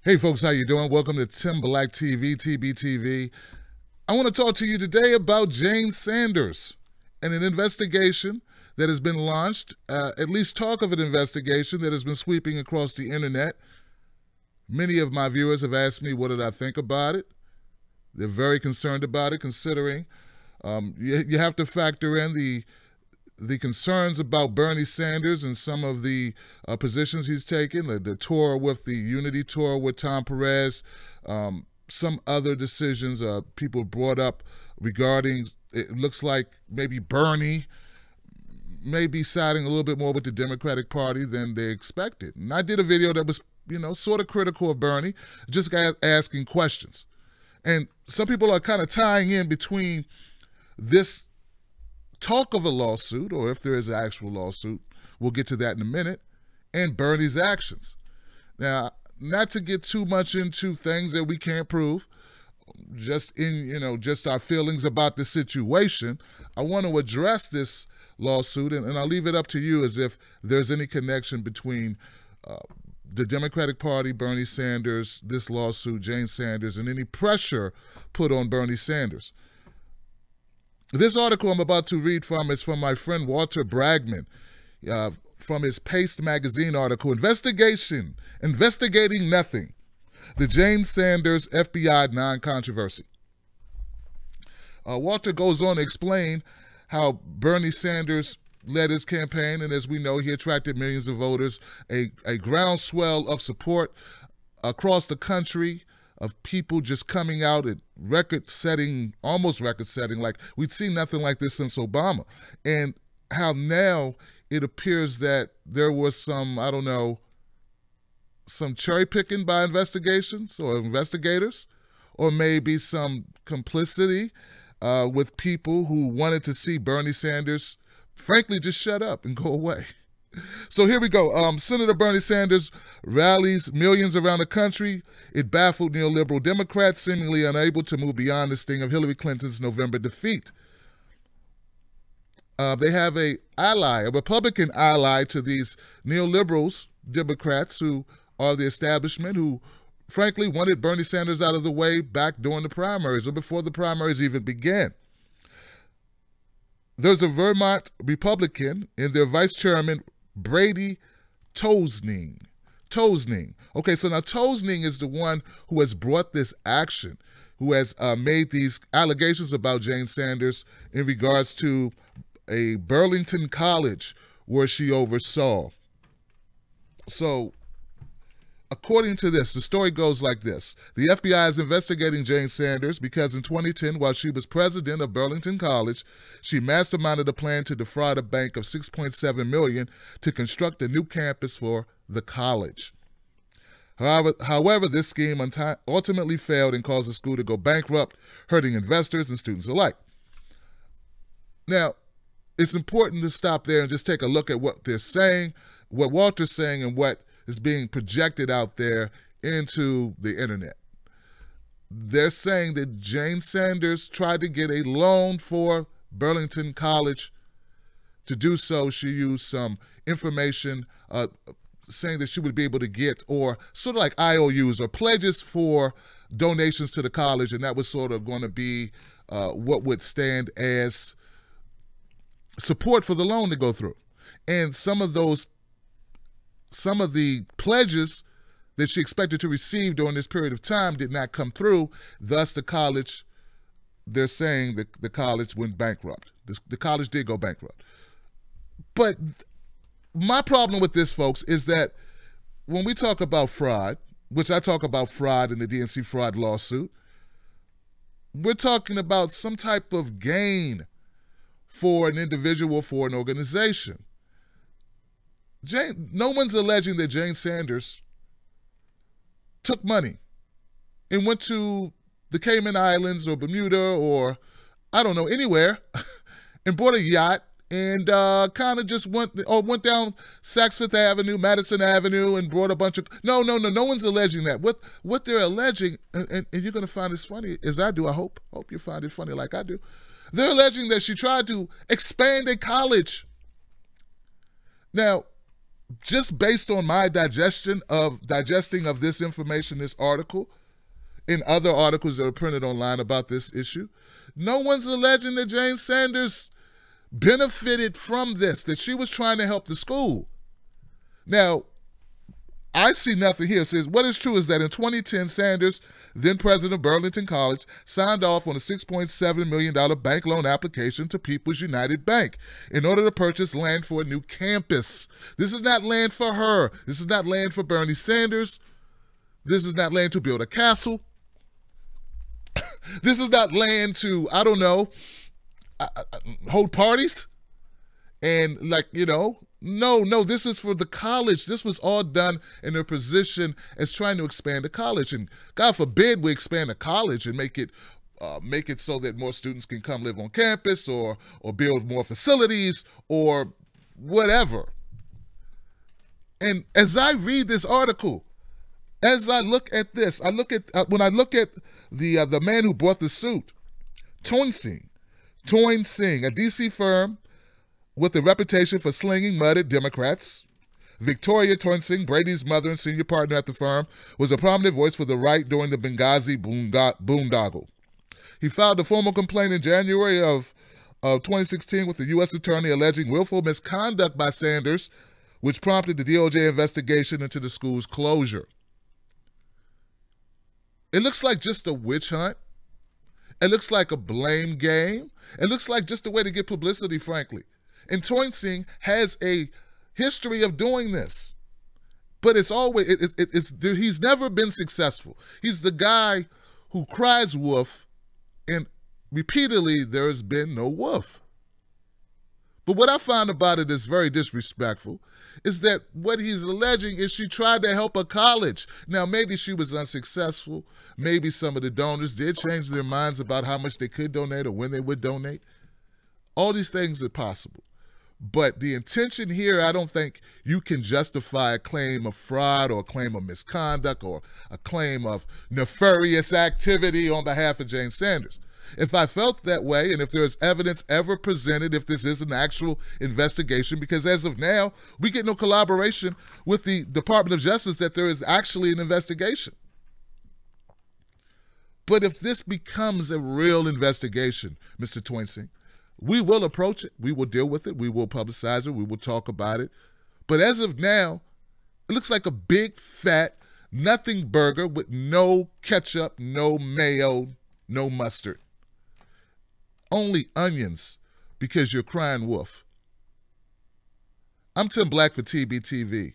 Hey folks, how you doing? Welcome to Tim Black TV, TBTV. I want to talk to you today about Jane Sanders and an investigation that has been launched, at least talk of an investigation that has been sweeping across the internet. Many of my viewers have asked me what did I think about it. They're very concerned about it, considering you have to factor in the concerns about Bernie Sanders and some of the positions he's taken, the tour with the Unity tour with Tom Perez, some other decisions people brought up regarding, it looks like maybe Bernie may be siding a little bit more with the Democratic Party than they expected. And I did a video that was, sort of critical of Bernie, just asking questions. And some people are kind of tying in between this talk of a lawsuit, or if there is an actual lawsuit, we'll get to that in a minute, and Bernie's actions. Now, not to get too much into things that we can't prove, just just our feelings about the situation, I want to address this lawsuit, and I'll leave it up to you as if there's any connection between the Democratic Party, Bernie Sanders, this lawsuit, Jane Sanders, and any pressure put on Bernie Sanders. This article I'm about to read from is from my friend Walter Bragman, from his Paste magazine article, Investigating Nothing, the Jane Sanders FBI non-controversy. Walter goes on to explain how Bernie Sanders led his campaign, and as we know, he attracted millions of voters, a groundswell of support across the country, of people just coming out at almost record-setting, like we'd seen nothing like this since Obama. And how now it appears that there was some cherry-picking by investigations or investigators, or maybe some complicity with people who wanted to see Bernie Sanders, frankly, just shut up and go away. So here we go. Senator Bernie Sanders rallies millions around the country. It baffled neoliberal Democrats, seemingly unable to move beyond the sting of Hillary Clinton's November defeat. They have a Republican ally to these neoliberals, Democrats, who are the establishment, who frankly wanted Bernie Sanders out of the way back during the primaries or before the primaries even began. There's a Vermont Republican and their vice chairman, Brady Toesning. Okay, so now Toesning is the one who has brought this action, who has made these allegations about Jane Sanders in regards to a Burlington college where she oversaw. So, according to this, the story goes like this. The FBI is investigating Jane Sanders because in 2010, while she was president of Burlington College, she masterminded a plan to defraud a bank of $6.7 million to construct a new campus for the college. However, this scheme ultimately failed and caused the school to go bankrupt, hurting investors and students alike. Now, it's important to stop there and just take a look at what they're saying, what Walter's saying, and what is being projected out there into the internet. They're saying that Jane Sanders tried to get a loan for Burlington College. To do so, she used some information saying that she would be able to get, or sort of like IOUs or pledges for donations to the college, and that was sort of going to be what would stand as support for the loan to go through. And some of the pledges that she expected to receive during this period of time did not come through. Thus, the college, they're saying that the college went bankrupt. The college did go bankrupt. But my problem with this, folks, is that when we talk about fraud, which I talk about fraud in the DNC fraud lawsuit, we're talking about some type of gain for an individual, for an organization. No one's alleging that Jane Sanders took money and went to the Cayman Islands or Bermuda or, I don't know, anywhere and bought a yacht and kind of just went down Saks Fifth Avenue, Madison Avenue, and brought a bunch of... No one's alleging that. What they're alleging, and you're going to find this funny, as I do, I hope you find it funny like I do. They're alleging that she tried to expand a college. Now, just based on my digesting of this information, this article, in other articles that are printed online about this issue, no one's alleging that Jane Sanders benefited from this, that she was trying to help the school. Now, I see nothing here. It says, what is true is that in 2010, Sanders, then president of Burlington College, signed off on a $6.7 million bank loan application to People's United Bank in order to purchase land for a new campus. This is not land for her. This is not land for Bernie Sanders. This is not land to build a castle. This is not land to, I don't know, hold parties. And no, this is for the college. This was all done in their position as trying to expand the college. And God forbid we expand the college and make it so that more students can come live on campus or build more facilities or whatever. And as I read this article, as I look at this, when I look at the man who bought the suit, Toin Singh, a D.C. firm with a reputation for slinging mud at Democrats. Victoria Toin Singh, Brady's mother and senior partner at the firm, was a prominent voice for the right during the Benghazi boondoggle. He filed a formal complaint in January of 2016 with the U.S. attorney alleging willful misconduct by Sanders, which prompted the DOJ investigation into the school's closure. It looks like just a witch hunt. It looks like a blame game. It looks like just a way to get publicity, frankly. And Toin Singh has a history of doing this. But it's always, he's never been successful. He's the guy who cries wolf, and repeatedly there has been no wolf. But what I found about it is very disrespectful, is that what he's alleging is she tried to help a college. Now, maybe she was unsuccessful. Maybe some of the donors did change their minds about how much they could donate or when they would donate. All these things are possible. But the intention here, I don't think you can justify a claim of fraud or a claim of misconduct or a claim of nefarious activity on behalf of Jane Sanders. If I felt that way, and if there's evidence ever presented, if this is an actual investigation, because as of now, we get no collaboration with the Department of Justice that there is actually an investigation. But if this becomes a real investigation, Mr. Toin Singh, we will approach it. We will deal with it. We will publicize it. We will talk about it. But as of now, it looks like a big, fat, nothing burger with no ketchup, no mayo, no mustard. Only onions because you're crying wolf. I'm Tim Black for TBTV.